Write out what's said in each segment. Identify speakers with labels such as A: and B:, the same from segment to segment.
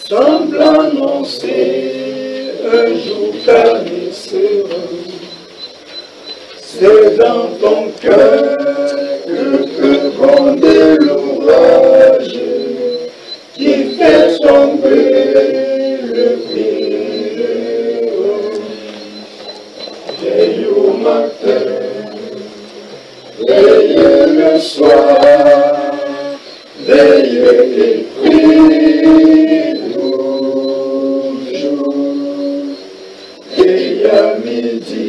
A: semble annoncer un jour calme et serein. C'est dans ton cœur que peut gronder l'orage qui fait tomber le pire. Veille au matin, veille le soir, veille et prie toujours. Veille à midi,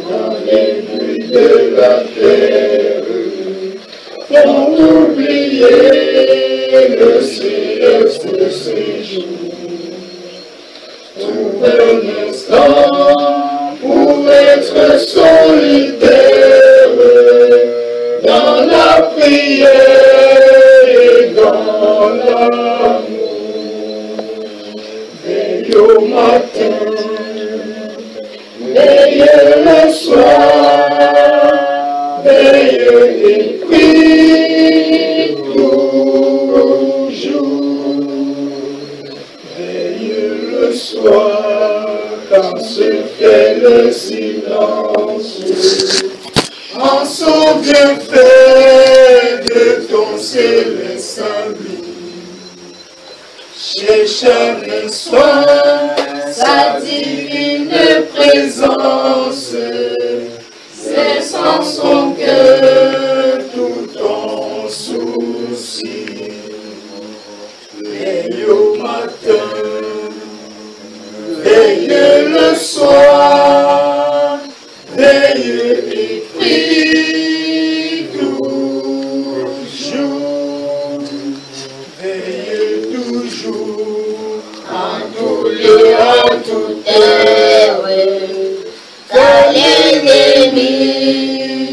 A: dans les nuits de la terre, font oublier le céleste séjour. Trouve un instant pour être solitaire dans la prière et dans l'amour. Veille au matin, veille le soir, veille et prie toujours. Veille le soir quand se fait le silence, en son bienfait de ton céleste salut. Chez chaque instant, sa divine présence, c'est sans son cœur tout ton souci. Veille au matin, veille le soir, veille et prie toujours. Veille toujours, en tout lieu, en toute heure, car l'ennemi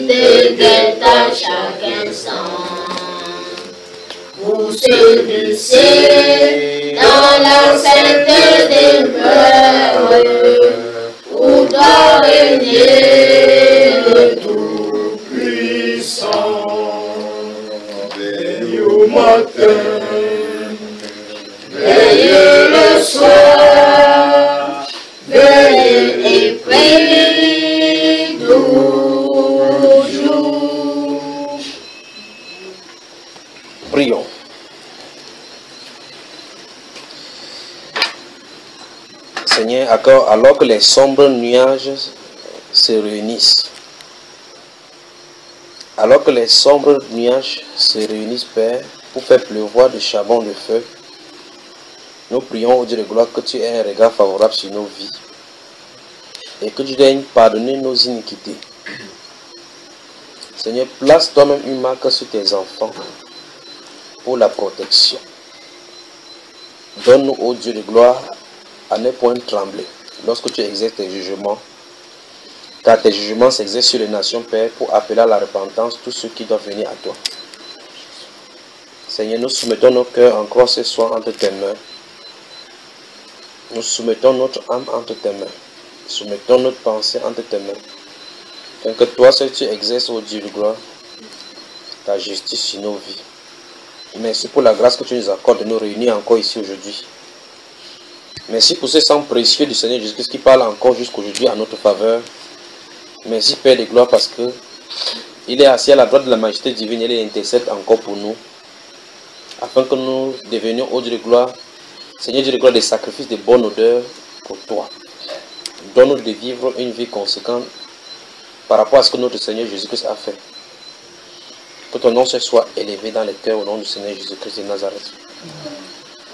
A: te guette à chaque instant. Pour celui-ci, dans la sainte demeure, où doit régner le Tout-Puissant. Veille au matin, veille le soir, veille et prie toujours.
B: Prions. Seigneur, alors que les sombres nuages se réunissent, Père, pour faire pleuvoir du charbon de feu, nous prions au Dieu de gloire que tu aies un regard favorable sur nos vies et que tu daignes pardonner nos iniquités. Seigneur, place toi-même une marque sur tes enfants pour la protection. Donne-nous, ô Dieu de gloire, à ne point trembler lorsque tu exerces tes jugements, car tes jugements s'exercent sur les nations, Père, pour appeler à la repentance tous ceux qui doivent venir à toi. Seigneur, nous soumettons nos cœurs encore ce soir entre tes mains. Nous soumettons notre âme entre tes mains. Soumettons notre pensée entre tes mains. Afin que toi seul tu exerces, ô Dieu de gloire, ta justice sur nos vies. Merci pour la grâce que tu nous accordes de nous réunir encore ici aujourd'hui. Merci pour ce sang précieux du Seigneur Jésus-Christ qui parle encore jusqu'aujourd'hui à notre faveur. Merci Père de gloire parce que il est assis à la droite de la majesté divine et il intercède encore pour nous. Afin que nous devenions, ô Dieu de gloire, Seigneur Dieu de gloire, des sacrifices de bonne odeur pour toi. Donne-nous de vivre une vie conséquente par rapport à ce que notre Seigneur Jésus-Christ a fait. Que ton nom soit élevé dans les cœurs au nom du Seigneur Jésus-Christ de Nazareth.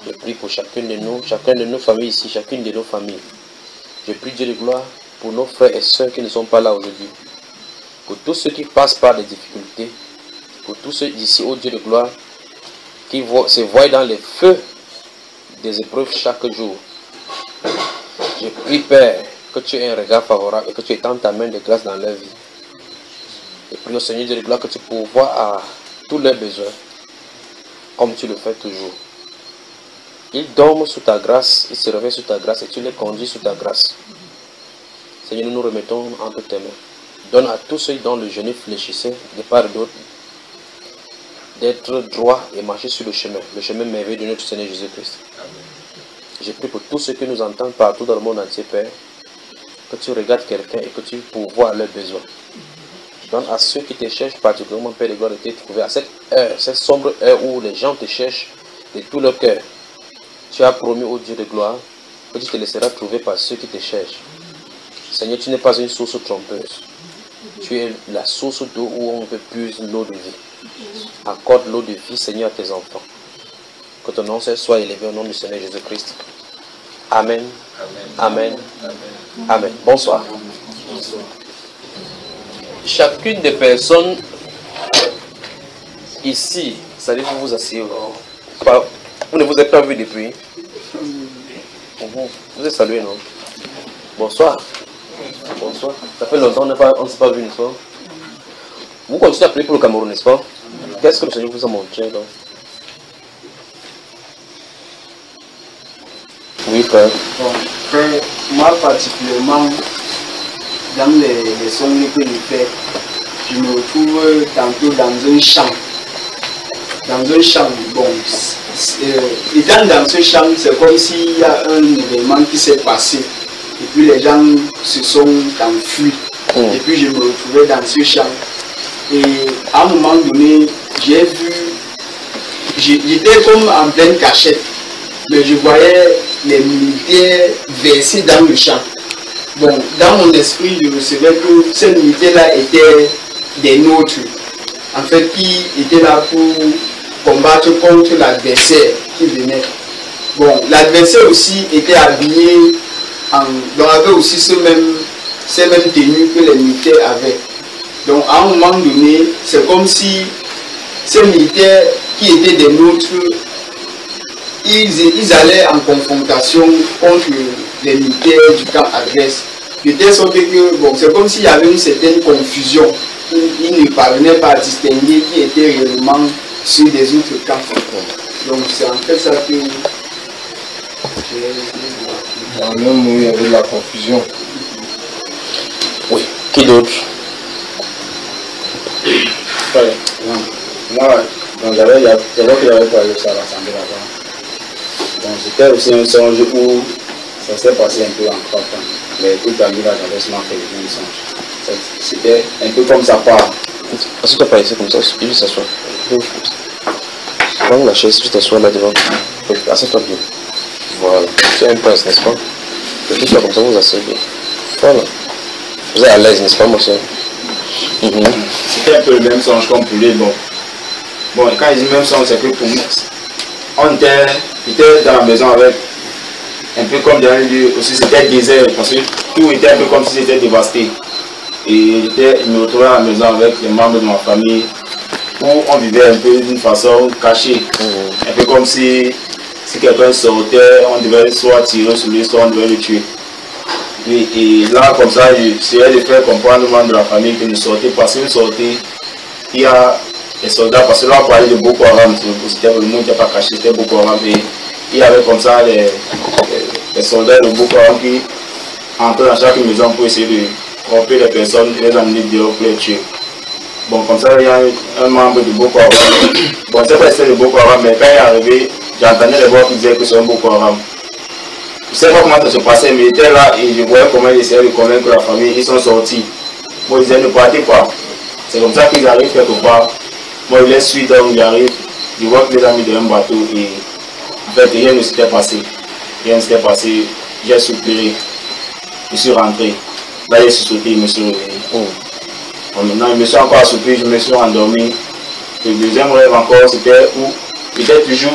B: Je prie pour chacune de nous familles ici, chacune de nos familles. Je prie Dieu de gloire pour nos frères et sœurs qui ne sont pas là aujourd'hui. Pour tous ceux qui passent par des difficultés. Pour tous ceux d'ici, ô Dieu de gloire, qui se voient dans les feux des épreuves chaque jour. Je prie, Père, que tu aies un regard favorable et que tu étendes ta main de grâce dans leur vie. Je prie au Seigneur Dieu de gloire que tu pourvoies à tous leurs besoins, comme tu le fais toujours. Ils dorment sous ta grâce, ils se réveillent sous ta grâce et tu les conduis sous ta grâce. Seigneur, nous nous remettons entre tes mains. Donne à tous ceux dont le genou fléchissait de part et d'autre d'être droit et marcher sur le chemin merveilleux de notre Seigneur Jésus-Christ. Je prie pour tous ceux qui nous entendent partout dans le monde entier, Père, que tu regardes quelqu'un et que tu pourvoies leurs besoins. Donne à ceux qui te cherchent particulièrement, Père de gloire, de te trouver à cette heure, cette sombre heure où les gens te cherchent de tout leur cœur. Tu as promis au Dieu de gloire que tu te laisseras trouver par ceux qui te cherchent. Seigneur, tu n'es pas une source trompeuse. Tu es la source d'eau où on peut puiser l'eau de vie. Accorde l'eau de vie, Seigneur, à tes enfants. Que ton nom soit élevé au nom du Seigneur Jésus-Christ. Amen. Amen. Amen. Amen. Bonsoir. Chacune des personnes ici, ça dit vous vous asseyez. Vous ne vous êtes pas vu depuis. Vous êtes salué, non? Bonsoir. Bonsoir. Ça fait longtemps on ne s'est pas vu, n'est-ce pas? Vous continuez à prier pour le Cameroun, n'est-ce pas? Qu'est-ce que le Seigneur vous a montré, donc? Oui, frère.
C: Bon, frère, moi particulièrement, dans les songes que je fais, je me retrouve tantôt dans un champ. Dans un champ, bon, étant dans ce champ, c'est comme s'il y a un événement qui s'est passé. Et puis les gens se sont enfuis. Et puis je me retrouvais dans ce champ. Et à un moment donné, j'ai vu, j'étais comme en pleine cachette. Mais je voyais les militaires versés dans le champ. Bon, dans mon esprit, je recevais que ces militaires-là étaient des nôtres. En fait, qui étaient là pour combattre contre l'adversaire qui venait. Bon, l'adversaire aussi était habillé donc avait aussi ces mêmes tenues que les militaires avaient. Donc à un moment donné, c'est comme si ces militaires qui étaient des nôtres, ils allaient en confrontation contre les militaires du camp adverse. De telle sorte que, bon, c'est comme s'il y avait une certaine confusion. Ils ne parvenaient pas à distinguer qui était réellement ceux des autres camps. Donc c'est en fait ça que
A: dans le moment où il y avait la confusion.
B: Oui. Qui d'autre?
D: Ouais. Moi, j'avais parlé de ça à l'Assemblée là-bas. Donc c'était aussi un songe où ça s'est passé un peu en 3 temps. Mais toute la nuit là, j'avais seulement fait le même songe. C'était un peu comme ça part.
B: Assieds-toi pas ici comme ça, il s'assoit. Prends la chaise, tu t'assois là devant. Assieds-toi bien. Voilà. Tu es un prince, n'est-ce pas? Que tu sois comme ça, vous asseyez bien. Voilà. Vous êtes à l'aise, n'est-ce pas, mon soeur?
D: C'était un peu le même songe comme pour lui. Bon, quand il dit même songe, c'est que pour nous, on était dans la maison avec, un peu comme dans le lieu aussi, c'était désert, parce que tout était un peu comme si c'était dévasté. Et je me retrouvais à la maison avec les membres de ma famille, où on vivait un peu d'une façon cachée. Un peu comme si quelqu'un sortait, on devait soit tirer sur lui, soit on devait le tuer. Et là, comme ça, j'essayais de faire comprendre aux membres de la famille que ne sortez pas. Si vous sortez, il y a des soldats, parce que là, on parlait de Boko Haram, c'était le monde qui n'a pas caché, c'était Boko Haram. Et il y avait comme ça les soldats de Boko Haram qui entraient dans chaque maison pour essayer de tromper les personnes et les amener dehors pour les tuer. Bon, comme ça, il y a un membre de Boko Haram. Bon, c'est pas c'était de Boko Haram, mais quand il est arrivé, j'entendais les voix qui disaient que c'est un Boko Haram. Je ne sais pas comment ça se passait, mais il était là et je voyais comment il essayait de convaincre la famille. Ils sont sortis. Moi, ils disaient ne partez pas. C'est comme ça qu'ils arrivent quelque part. Moi, il les suit, donc il arrive. Je vois qu'il les a mis dans un bateau et en fait, rien ne s'était passé. Rien ne s'était passé. J'ai soupiré. Je suis rentré. Là, j'ai sauté, je me suis réveillé. Bon, maintenant, je me suis encore assoupi, je me suis endormi. Le deuxième rêve encore, c'était où j'étais toujours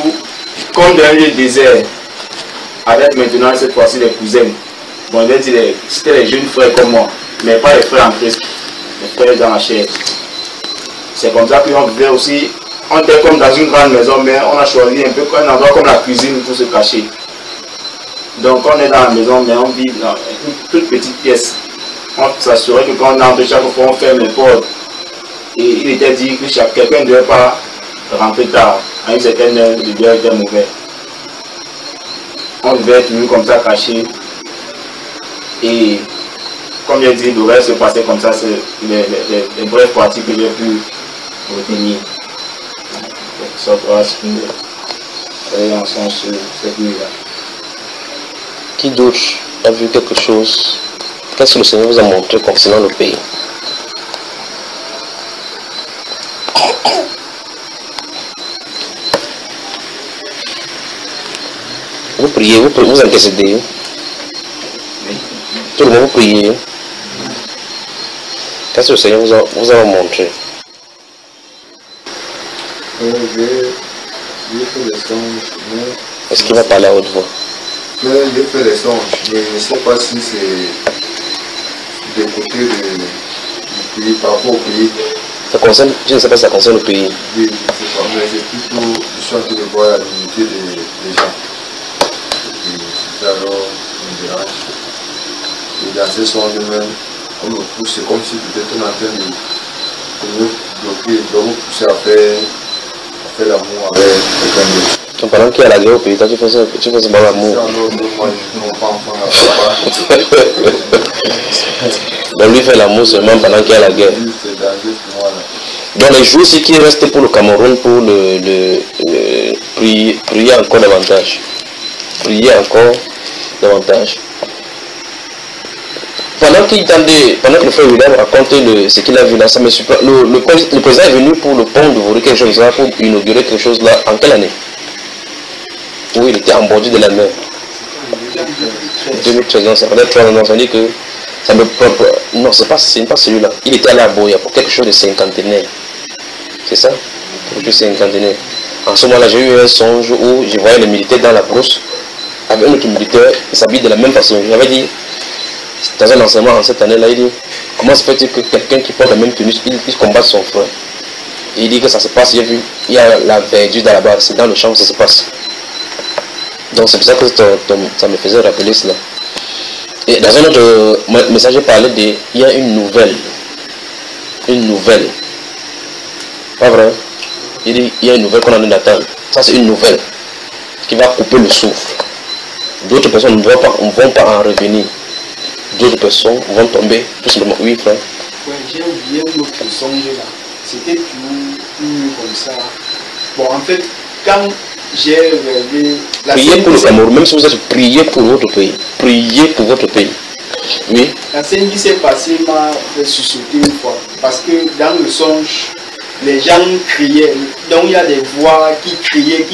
D: comme dans un lieu désert. Avec maintenant cette fois-ci les cousins. Bon, je vais dire, c'était les jeunes frères comme moi, mais pas les frères en Christ, les frères dans la chair. C'est comme ça qu'on vivait aussi. On était comme dans une grande maison, mais on a choisi un peu un endroit comme la cuisine pour se cacher. Donc on est dans la maison, mais on vit dans une toute petite pièce. On s'assurait que quand on entre chaque fois, on ferme les portes. Et il était dit que quelqu'un ne devait pas rentrer tard. À une certaine heure, le dehors était mauvais. On devait toujours comme ça caché. Et comme j'ai dit, le reste se passait comme ça, c'est les brèves parties que j'ai pu retenir. Ça pourra se faire ensemble sur cette nuit-là.
B: Qui d'autre a vu quelque chose? Qu'est-ce que le Seigneur vous a montré concernant le pays? Vous priez, vous intercédez. Tout le monde vous priez. Qu'est-ce que le Seigneur vous a montré?
A: J'ai fait des songes.
B: Est-ce qu'il va parler à haute voix?
A: J'ai fait des songes, mais je ne sais pas si c'est des côtés du pays, par rapport au pays.
B: Ça concerne, je ne sais pas si ça concerne le pays.
A: Oui, je ne sais pas, mais c'est plutôt, je suis en train de voir la dignité des gens. Et c'est ça, alors, ça me dérange. Et dans ces songes même, on me pousse, c'est comme si peut-être on est en train de me bloquer, de me pousser à faire l'amour avec quelqu'un d'autre.
B: Donc pendant qu'il y a la guerre au pays, toi tu fais ça par l'amour. Donc lui fait l'amour seulement pendant qu'il y a la guerre. Dans les jours aussi qui restent pour le Cameroun, pour prier encore davantage. Prier encore davantage. Pendant que le frère William raconte ce qu'il a vu là, ça me surprend. Le président est venu pour le pont de Vori, quelque chose là, pour inaugurer quelque chose là. En quelle année? Oui, il était en bordure de la mer. 2013 ans, ça fait 3 ans, ça dit que ça me... Non, ce n'est pas celui-là. Il était à la Boya pour quelque chose de cinquantenaire. C'est ça? Quelque chose de cinquantenaire. En ce moment-là, j'ai eu un songe où je voyais les militaires dans la brousse avec un autre militaire, il s'habille de la même façon. J'avais dit, dans un enseignement en cette année-là, il dit, comment se fait-il que quelqu'un qui porte la même tenue, il combat son frère? Et il dit que ça se passe, j'ai vu, il y a la verdure dans la base, c'est dans le champ que ça se passe. Donc c'est pour ça que ça me faisait rappeler cela. Et dans un autre message, j'ai parlé de, il y a une nouvelle. Une nouvelle. Pas vrai? Il dit, il y a une nouvelle qu'on a en d'attendre. Ça c'est une nouvelle qui va couper le souffle. D'autres personnes ne vont pas en revenir. D'autres personnes vont tomber tout simplement. Oui, frère.
C: Ouais, j'ai oublié un autre songe là. C'était tout comme ça. Bon, en fait, quand j'ai rêvé...
B: Priez pour le Cameroun, même si vous êtes priez pour votre pays. Priez pour votre pays. Oui.
C: La scène qui s'est passée m'a fait sursauter une fois. Parce que dans le songe, les gens criaient. Donc il y a des voix qui criaient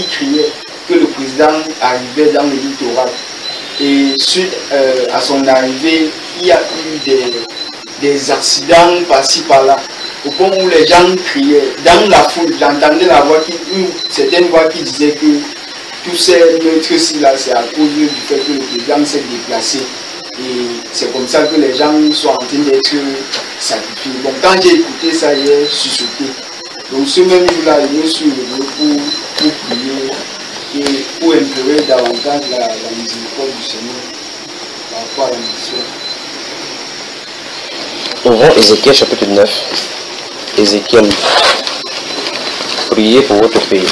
C: que le président arrivait dans le littoral. Et suite à son arrivée, il y a eu des accidents par-ci par-là. Au point où les gens criaient. Dans la foule, j'entendais la voix certaines voix qui disaient que tous ces meurtres-ci là, c'est à cause du fait que le président s'est déplacé. Et c'est comme ça que les gens sont en train d'être sacrifiés. Bon, quand j'ai écouté ça, j'ai sursauté. Donc ce même jour-là, je me suis levé pour prier et pour implorer davantage la miséricorde du Seigneur par rapport à la mission.
B: Ouvrons Ézéchiel chapitre 9. Ézéchiel, priez pour votre pays.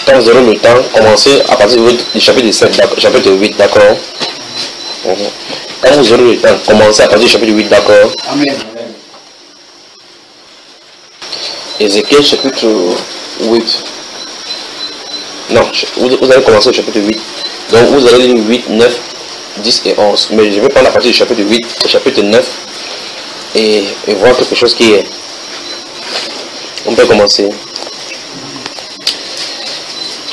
B: Quand vous aurez le temps, commencez à partir du chapitre 7, chapitre 8, d'accord? Quand vous aurez le temps, commencez à partir du chapitre 8, d'accord?
C: Amen.
B: Ézéchiel chapitre 8. Non, vous allez commencer au chapitre 8. Donc vous allez lire 8, 9, 10 et 11. Mais je vais prendre la partie du chapitre 8 au chapitre 9 et voir quelque chose qui est. On peut commencer.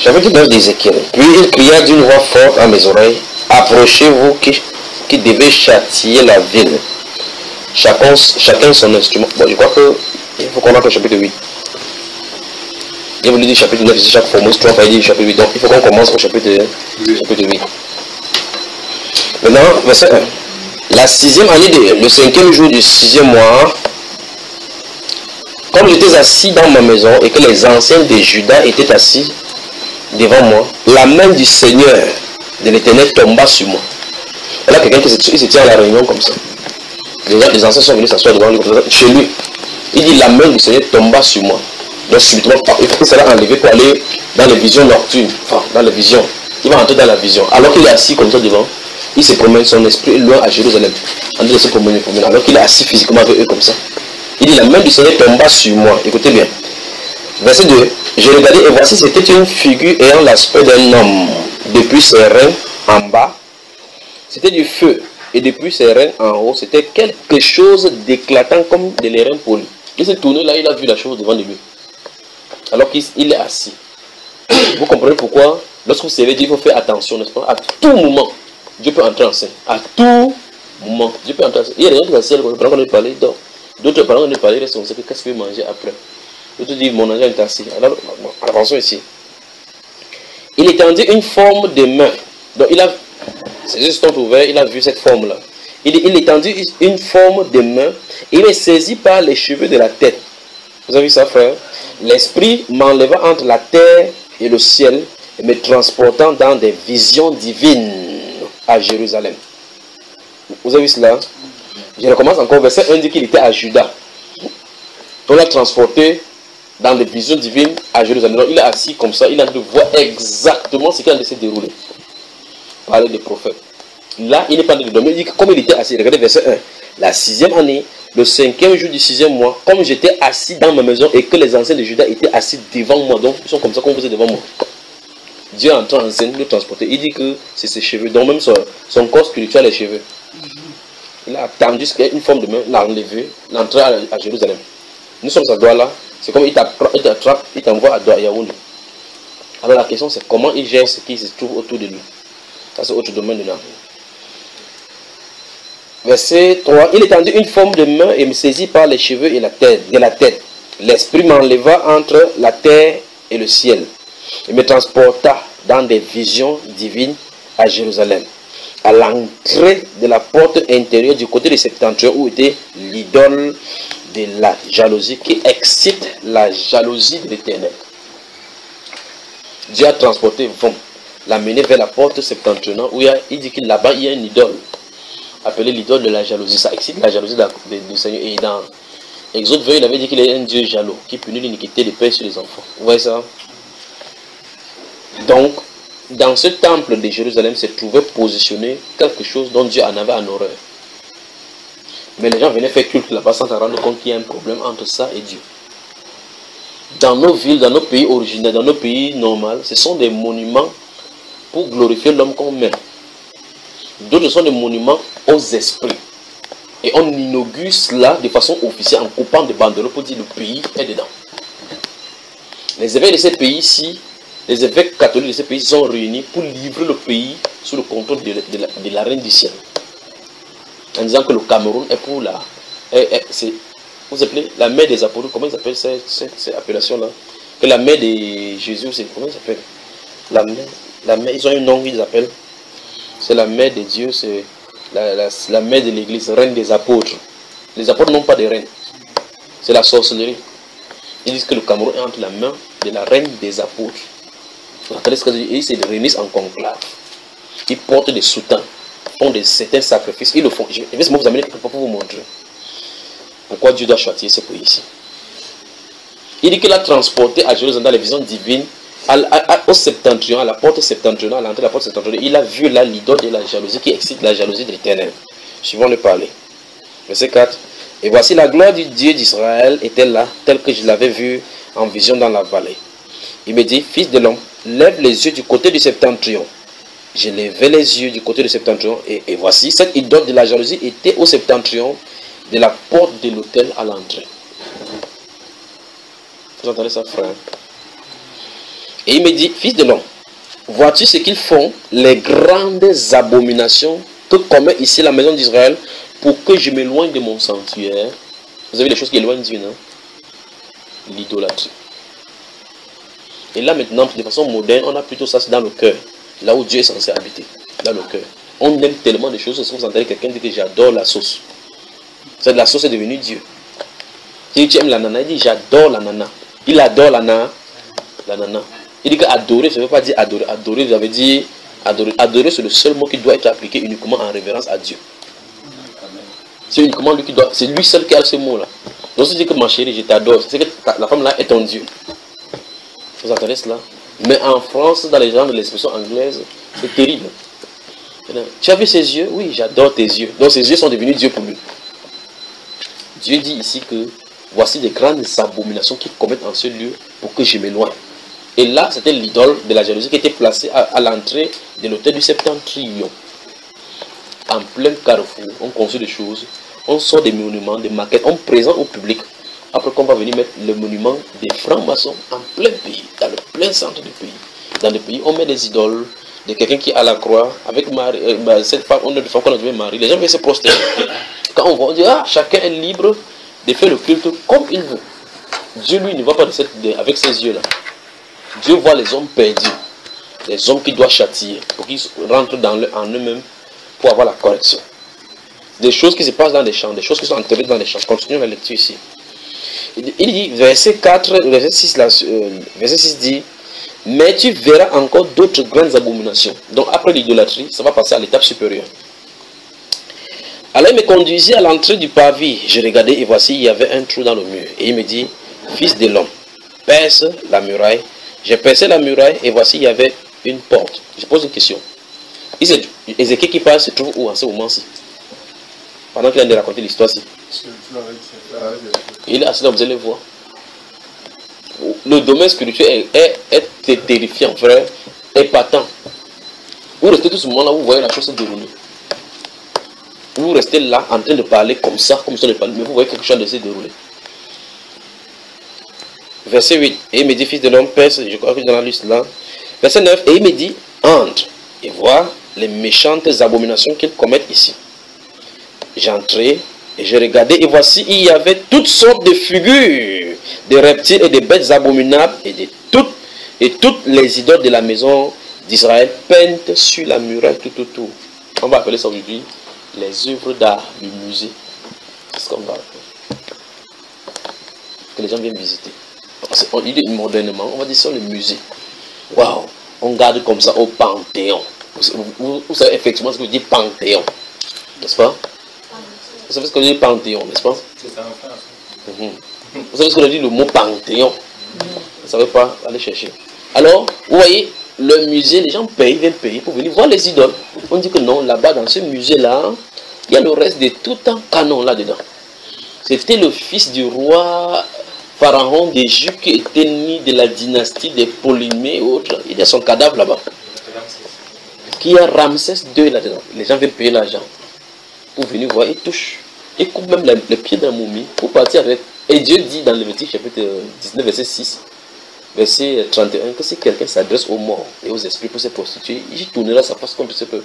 B: Chapitre 9 d'Ézéchiel. Puis il cria d'une voix forte à mes oreilles, approchez-vous qui devez châtier la ville. Chacun son instrument. Bon, je crois qu'il faut qu'on ait le chapitre 8. Je vous l'ai dit chapitre 9, ici chaque formule 3 va dire chapitre 8. Donc il faut qu'on commence au chapitre 8. Maintenant, verset 1. La 6e année, le 5e jour du 6e mois, comme j'étais assis dans ma maison et que les anciens de Juda étaient assis devant moi, la main du Seigneur de l'Éternel tomba sur moi. Et là, quelqu'un qui se tient à la réunion comme ça. Les anciens sont venus s'asseoir devant lui, chez lui. Il dit, la main du Seigneur tomba sur moi. Donc subitement, il faut que ça l'a enlevé pour aller dans les visions nocturnes. Enfin, dans les visions. Il va entrer dans la vision. Alors qu'il est assis comme ça devant, il se promène, son esprit est loin à Jérusalem. En train de se promener. Alors qu'il est assis physiquement avec eux comme ça. Il dit, la main du Seigneur tomba sur moi. Écoutez bien. Verset 2. Je regardais et voici, c'était une figure ayant l'aspect d'un homme. Depuis ses reins en bas, c'était du feu. Et depuis ses reins en haut, c'était quelque chose d'éclatant comme de l'airain poli. Il s'est tourné là, il a vu la chose devant de lui. Alors qu'il est assis. Vous comprenez pourquoi, lorsque vous savez dire, il faut faire attention, n'est-ce pas? À tout moment, Dieu peut entrer en scène. À tout moment, Dieu peut entrer en scène. Il y a des gens qui sont assis, pendant qu'on est parlé, ils dorment. D'autres, pendant qu'on est parlé, ils restent, on sait qu'est-ce qu'il veut manger après. D'autres disent, mon ange est assis. Alors, avançons ici. Il étendit une forme de main. Donc, il a, ses yeux sont ouverts, il a vu cette forme-là. Il étendit une forme de main. Il est saisi par les cheveux de la tête. Vous avez vu ça, frère? L'esprit m'enleva entre la terre et le ciel et me transportant dans des visions divines à Jérusalem. Vous avez vu cela? Je recommence encore. Verset 1 dit qu'il était à Juda. On l'a transporté dans des visions divines à Jérusalem. Donc, il est assis comme ça. Il a de voir exactement ce qui a de se dérouler. Parler des prophètes. Là, il n'est pas en train de dormir. Il dit que comme il était assis, regardez verset 1. La 6e année, le 5e jour du 6e mois, comme j'étais assis dans ma maison et que les anciens de Juda étaient assis devant moi, donc ils sont comme ça comme vous êtes devant moi. Dieu entre en scène, le transporter. Il dit que c'est ses cheveux, donc même son corps spirituel, les cheveux. Il a attendu qu'il y ait une forme de main, l'a enlevé, l'entrée à Jérusalem. Nous sommes à Douala, c'est comme il t'attrape, il t'envoie à Yaoundé. Alors la question c'est comment il gère ce qui se trouve autour de lui. Ça c'est autre domaine de l'âme. Verset 3. Il étendit une forme de main et me saisit par les cheveux et de la tête. L'esprit m'enleva entre la terre et le ciel. Il me transporta dans des visions divines à Jérusalem. À l'entrée de la porte intérieure du côté du septentrion où était l'idole de la jalousie qui excite la jalousie de l'Éternel. Dieu a transporté, l'a mené vers la porte septentrionale où il dit que là-bas il y a une idole appelée l'idole de la jalousie. Ça excite la jalousie du Seigneur. Et dans Exode 20, il avait dit qu'il est un Dieu jaloux qui punit l'iniquité des pères sur les enfants. Vous voyez ça? Donc, dans ce temple de Jérusalem se trouvait positionné quelque chose dont Dieu en avait en horreur. Mais les gens venaient faire culte là-bas sans se rendre compte qu'il y a un problème entre ça et Dieu. Dans nos villes, dans nos pays originels, dans nos pays normaux, ce sont des monuments pour glorifier l'homme qu'on aime. D'autres sont des monuments aux esprits. Et on inaugure cela de façon officielle en coupant des banderoles pour dire le pays est dedans. Les évêques de ces pays-ci, les évêques catholiques de ces pays sont réunis pour livrer le pays sous le contrôle de la reine du ciel. En disant que le Cameroun est pour la... vous appelez la mère des apôtres, comment ils appellent cette appellation-là? Que la mère de Jésus, c'est comment ils appellent? La mère, ils ont un nom qu'ils appellent. C'est la mère de Dieu, c'est la mère de l'église, reine des apôtres. Les apôtres n'ont pas de reine. C'est la sorcellerie. Ils disent que le Cameroun est entre la main de la reine des apôtres. Ils se réunissent en conclave. Ils portent des soutanes, font certains sacrifices. Ils le font. Je vais vous amener quelque part pour vous montrer pourquoi Dieu doit châtier ce pays-ci. Il dit qu'il a transporté à Jérusalem dans les visions divines au septentrion, à la porte septentrionale, à l'entrée de la porte septentrionale. Il a vu là l'idole de la jalousie qui excite la jalousie de l'Éternel. Suivons le parler. Verset 4. Et voici la gloire du Dieu d'Israël était là, telle que je l'avais vue en vision dans la vallée. Il me dit, fils de l'homme, lève les yeux du côté du septentrion. Je levai les yeux du côté du septentrion et voici, cette idole de la jalousie était au septentrion de la porte de l'autel à l'entrée. Vous entendez ça, frère? Et il me dit, fils de l'homme, vois-tu ce qu'ils font, les grandes abominations que commet ici la maison d'Israël pour que je m'éloigne de mon sanctuaire? Vous avez les choses qui éloignent Dieu, non? L'idolâtrie. Et là maintenant, de façon moderne, on a plutôt ça dans le cœur, là où Dieu est censé habiter, dans le cœur. On aime tellement de choses, vous entendez quelqu'un dire que j'adore la sauce. La sauce est devenue Dieu. Si tu aimes la nana, il dit j'adore la nana. Il adore la nana. Il dit qu'adorer, ça ne veut pas dire adorer. Adorer, ça veut dire adorer. Adorer, c'est le seul mot qui doit être appliqué uniquement en révérence à Dieu. C'est uniquement lui qui doit. C'est lui seul qui a ce mot-là. Donc, si tu dis que ma chérie, je t'adore, c'est que la femme là est ton Dieu. Vous entendez cela? Mais en France, dans les gens de l'expression anglaise, c'est terrible. Tu as vu ses yeux? Oui, j'adore tes yeux. Donc ses yeux sont devenus Dieu pour lui. Dieu dit ici que voici des grandes abominations qu'ils commettent en ce lieu pour que je m'éloigne. Et là, c'était l'idole de la jalousie qui était placée à l'entrée de l'hôtel du Septentrion. En plein carrefour, on construit des choses, on sort des monuments, des maquettes, on présente au public. Après qu'on va venir mettre le monument des francs-maçons en plein pays, dans le plein centre du pays. Dans le pays, on met des idoles de quelqu'un qui est à la croix, avec Marie, cette femme, on a des femmes qu'on a trouvé Marie. Les gens viennent se prosterner. Quand on voit, on dit, ah, chacun est libre de faire le culte comme il veut. Dieu, lui, ne voit pas avec ses yeux-là. Dieu voit les hommes perdus, les hommes qui doivent châtier, pour qu'ils rentrent en eux-mêmes pour avoir la correction. Des choses qui se passent dans les champs, des choses qui sont enterrées dans les champs. Continuons la lecture ici. Il dit, verset 4, verset 6 dit, mais tu verras encore d'autres grandes abominations. Donc après l'idolâtrie, ça va passer à l'étape supérieure. Alors il me conduisit à l'entrée du pavis. Je regardais et voici, il y avait un trou dans le mur. Et il me dit, fils de l'homme, perce la muraille. J'ai percé la muraille et voici, il y avait une porte. Je pose une question. Ézéchiel qui parle se trouve où en ce moment-ci? Pendant qu'il vient de raconter l'histoire-ci. Il est assis là, vous allez voir. Le domaine spirituel est terrifiant, frère, épatant. Vous restez tout ce moment-là, vous voyez la chose se dérouler. Vous restez là en train de parler comme ça, comme ça de parler, mais vous voyez quelque chose de se dérouler. Verset 8, et il me dit, fils de l'homme, perce, je crois que dans la liste là. Verset 9, et il me dit, entre et vois les méchantes abominations qu'ils commettent ici. J'entrai et je regardais, et voici, il y avait toutes sortes de figures, de reptiles et de bêtes abominables, et toutes les idoles de la maison d'Israël peintes sur la muraille tout autour. On va appeler ça aujourd'hui les œuvres d'art du musée. C'est ce qu'on va appeler. Que les gens viennent visiter. On dit modernement, on va dire ça le musée. Waouh, on garde comme ça au Panthéon. Vous savez effectivement ce que veut dire Panthéon, n'est-ce pas? Vous savez ce que veut dire Panthéon, n'est-ce pas?
D: C'est ça en France.
B: Vous savez ce que veut dire le mot Panthéon? Vous ne savez pas? Allez chercher. Alors, vous voyez, le musée, les gens payent, viennent payer pour venir voir les idoles. On dit que non, là-bas, dans ce musée-là, il y a le reste de tout un canon là-dedans. C'était le fils du roi Pharaon d'Égypte qui était né de la dynastie des Ptolémées et autres. Il y a son cadavre là-bas. Qui a Ramsès II là-dedans. Les gens viennent payer l'argent pour venir voir. Ils touchent. Ils coupent même les pieds de la momie pour partir avec. Et Dieu dit dans Lévitique chapitre 19, verset 6, verset 31, que si quelqu'un s'adresse aux morts et aux esprits pour se prostituer, il tournera sa face comme il se peut.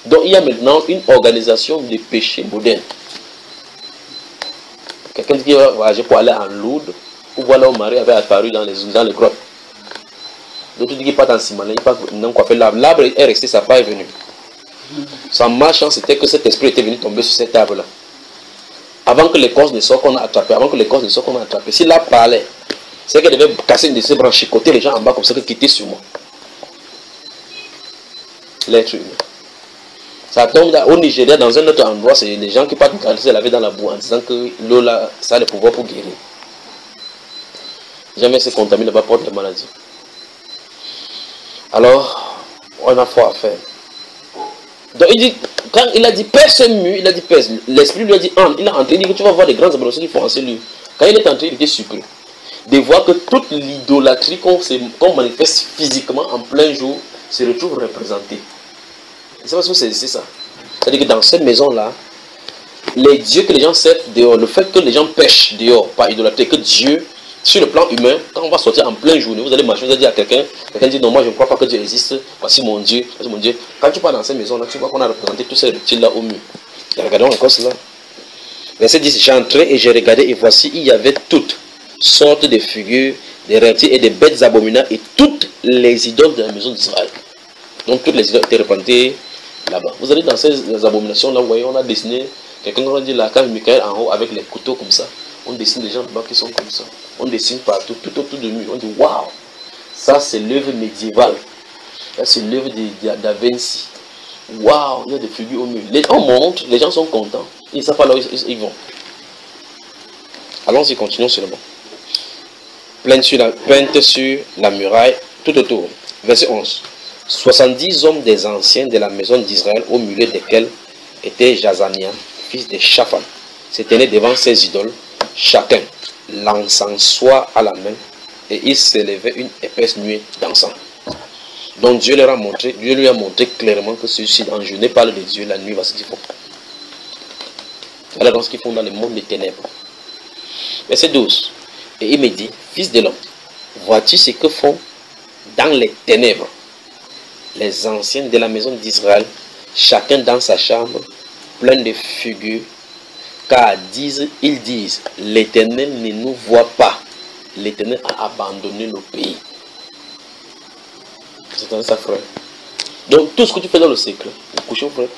B: Donc il y a maintenant une organisation de péché moderne. Quelqu'un qui va voyager pour aller en Lourdes, ou voir leur mari avait apparu dans les grottes. D'autres disent qu'il part en Simalais, il part non quoi faire l'arbre. L'arbre est resté, ça n'a pas est venu. Sa malchance c'était que cet esprit était venu tomber sur cette arbre-là. Avant que l'écorce ne sorte qu'on a attrapé, s'il a parlé, c'est qu'elle devait casser une de ses branches, chicoter les gens en bas comme ça, que quitter sur moi. L'être humain. Ça tombe au Nigeria, dans un autre endroit, c'est les gens qui partent se laver dans la boue en disant que l'eau là, ça a le pouvoir pour guérir. Jamais se contamine là-bas, porte la maladie. Alors, on a foi à faire. Donc il dit, quand il a dit perce mu, il a dit perce. L'esprit lui a dit entre. Il a entré, il dit que tu vas voir des grandes abominations qui font en celui. Quand il est entré, il était surpris de voir que toute l'idolâtrie qu'on manifeste physiquement en plein jour se retrouve représentée. C'est parce que c'est ça. C'est-à-dire que dans cette maison-là, les dieux que les gens servent dehors, le fait que les gens pêchent dehors par idolâtrie, que Dieu, sur le plan humain, quand on va sortir en pleine journée, vous allez marcher, vous allez dire à quelqu'un dit non, moi je ne crois pas que Dieu existe, voici mon Dieu, voici mon Dieu. Quand tu pars dans cette maison-là, tu vois qu'on a représenté tous ces reptiles-là au mur. Et regardons encore cela. Verset 10, j'entrais et j'ai regardé et voici, il y avait toutes sortes de figures, des reptiles et des bêtes abominables et toutes les idoles de la maison d'Israël. Donc toutes les idoles étaient représentées là-bas. Vous allez dans ces abominations-là, vous voyez, on a dessiné, quelqu'un a dit l'archange Michael en haut avec les couteaux comme ça. On dessine des gens là-bas qui sont comme ça. On dessine partout, tout autour de nous. On dit waouh, ça c'est l'œuvre médiévale. Ça c'est l'œuvre Da Vinci. Waouh, il y a des figures au mur. On montre, les gens sont contents. Ils ne savent pas là où ils vont. Allons-y, continuons seulement. Peinte sur la muraille, tout autour. Verset 11. 70 hommes des anciens de la maison d'Israël, au milieu desquels était Jazania, fils de Shaphan, s'éteignaient devant ces idoles, chacun l'encensoir à la main et il s'élevait une épaisse nuée d'encens. Donc Dieu leur a montré, Dieu lui a montré clairement que ceux-ci en jeûner parle de Dieu, la nuit va ce qu'ils font. Voilà donc ce qu'ils font dans le monde des ténèbres. Verset 12. Et il me dit, fils de l'homme, vois-tu ce que font dans les ténèbres les anciens de la maison d'Israël, chacun dans sa chambre, plein de figures, car ils disent, l'Éternel ne nous voit pas, l'Éternel a abandonné le pays. Vous entendez ça, frère? Donc tout ce que tu fais dans le secret, couchez frère,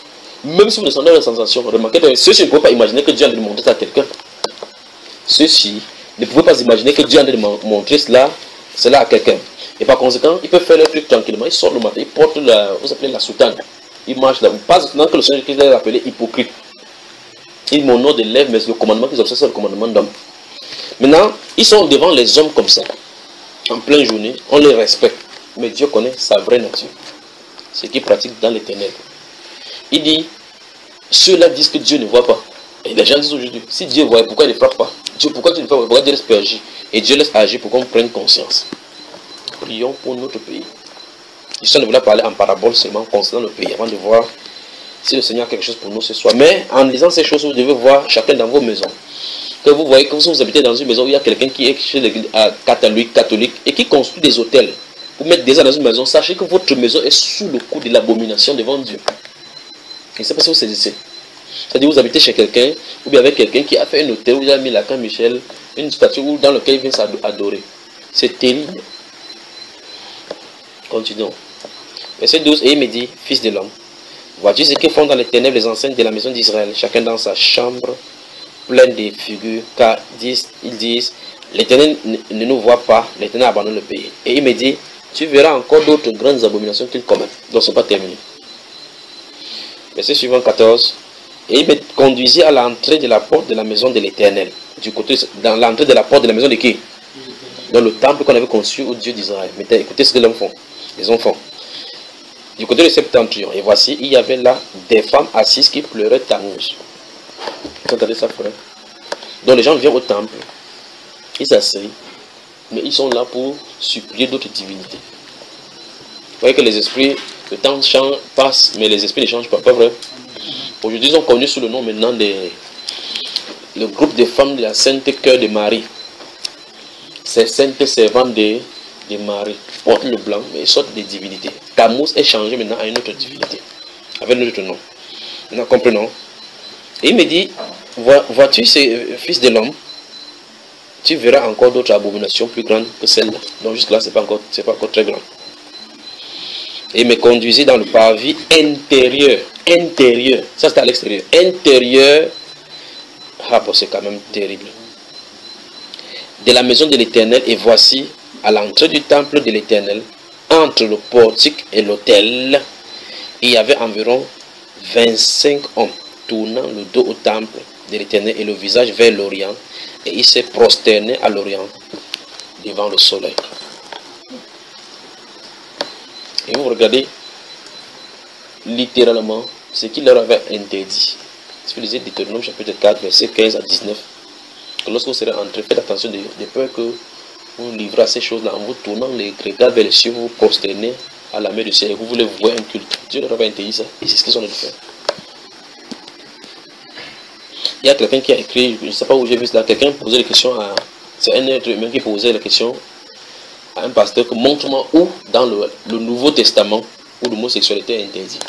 B: même si vous descendez dans la sensation, remarquez, ceux-ci ne peuvent pas imaginer que Dieu a envie de montrer ça à quelqu'un. Ceux-ci ne pouvaient pas imaginer que Dieu a envie de montrer cela à quelqu'un. Et par conséquent, ils peuvent faire leur truc tranquillement. Ils sortent le matin, ils portent vous appelez la soutane. Ils marchent là. Pas seulement que le Seigneur Christ les a appelés hypocrites. Ils m'honorent des lèvres, mais le commandement qu'ils observent, c'est le commandement d'homme. Maintenant, ils sont devant les hommes comme ça. En pleine journée, on les respecte. Mais Dieu connaît sa vraie nature. Ce qu'ils pratiquent dans les ténèbres. Il dit, ceux-là disent que Dieu ne voit pas. Et les gens disent aujourd'hui, si Dieu voit, pourquoi il ne frappe pas? Dieu, pourquoi tu ne frappes pas? Pourquoi Dieu laisse agir? Et Dieu laisse agir pour qu'on prenne conscience. Prions pour notre pays. Je ne voulais parler en parabole seulement concernant le pays, avant de voir si le Seigneur a quelque chose pour nous ce soir. Mais en lisant ces choses, vous devez voir chacun dans vos maisons. Que vous voyez que vous habitez dans une maison où il y a quelqu'un qui est chez l'église catholique et qui construit des hôtels. Vous mettez des gens dans une maison, sachez que votre maison est sous le coup de l'abomination devant Dieu. Je ne sais pas si vous saisissez. C'est-à-dire vous habitez chez quelqu'un, ou bien avec quelqu'un qui a fait un hôtel où il a mis la Camp Michel, une statue dans laquelle il vient s'adorer. C'est terrible. Continuons. Verset 12, et il me dit, fils de l'homme, vois-tu ce que font dans les ténèbres les anciens de la maison d'Israël, chacun dans sa chambre, plein de figures, car ils disent, l'Éternel ne nous voit pas, l'Éternel abandonne le pays. Et il me dit, tu verras encore d'autres grandes abominations qu'ils commettent. Donc ce n'est pas terminé. Verset suivant 14. Et il me conduisit à l'entrée de la porte de la maison de l'Éternel. Dans l'entrée de la porte de la maison de qui? Dans le temple qu'on avait conçu au Dieu d'Israël. Mais écoutez ce que les enfants. Du côté de septentrion. Et voici, il y avait là des femmes assises qui pleuraient Tammuz. Vous entendez ça, frère? Donc les gens viennent au temple. Ils s'asseyent. Mais ils sont là pour supplier d'autres divinités. Vous voyez que les esprits, le temps passe, mais les esprits ne changent pas, pas vrai? Aujourd'hui, ils sont connus sous le nom maintenant le groupe de femmes de la Sainte Cœur de Marie. Ces saintes servantes de Marie portent le blanc, mais ils sortent des divinités. Tammuz est changé maintenant à une autre divinité, avec un autre nom. Maintenant, comprenons. Et il me dit, vois-tu, fils de l'homme, tu verras encore d'autres abominations plus grandes que celle-là. Donc jusque-là, ce n'est pas encore très grand. Et il me conduisit dans le parvis intérieur. Intérieur. Ça, c'est à l'extérieur. Intérieur. Ah, bon, c'est quand même terrible. De la maison de l'Éternel. Et voici, à l'entrée du temple de l'Éternel, entre le portique et l'autel, il y avait environ 25 hommes tournant le dos au temple de l'Éternel et le visage vers l'Orient. Et il s'est prosterné à l'Orient devant le soleil. Et vous regardez littéralement ce qu'il leur avait interdit. Si vous lisez Deutéronome chapitre 4, verset 15 à 19, que lorsque vous serez entrés, faites attention de peur que vous livrez à ces choses-là en vous tournant les regards vers les cieux, vous vous prosternez à la main du ciel et vous voulez voir un culte. Dieu leur avait interdit ça et c'est ce qu'ils ont de faire. Il y a quelqu'un qui a écrit, je ne sais pas où j'ai vu cela, quelqu'un posait des questions à. C'est un être humain qui posait la question à un pasteur que montre-moi où dans le Nouveau Testament où l'homosexualité est interdite.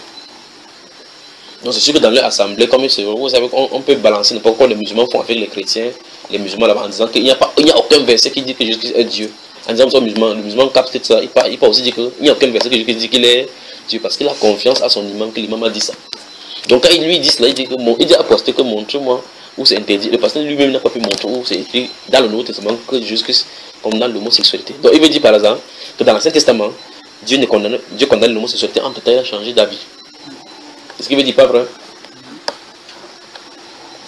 B: Donc c'est sûr que dans leur assemblée, comme vous savez, on peut balancer n'importe quoi les musulmans font avec les chrétiens, les musulmans là-bas en disant qu'il n'y a aucun verset qui dit que Jésus-Christ est Dieu. En disant que le musulman capte ça, il peut aussi dire qu'il n'y a aucun verset que Jésus-Christ dit qu'il est Dieu parce qu'il a confiance à son imam, que l'imam a dit ça. Donc quand il lui dit cela, il dit à pasteur que montre-moi où c'est interdit. Le pasteur lui-même n'a pas pu montrer où c'est écrit dans le Nouveau Testament que Jésus-Christ condamne l'homosexualité. Donc il veut dire par exemple que dans l'Ancien Testament, Dieu condamne l'homosexualité, entre temps il a changé d'avis. C'est ce qu'il veut dire, pas vrai?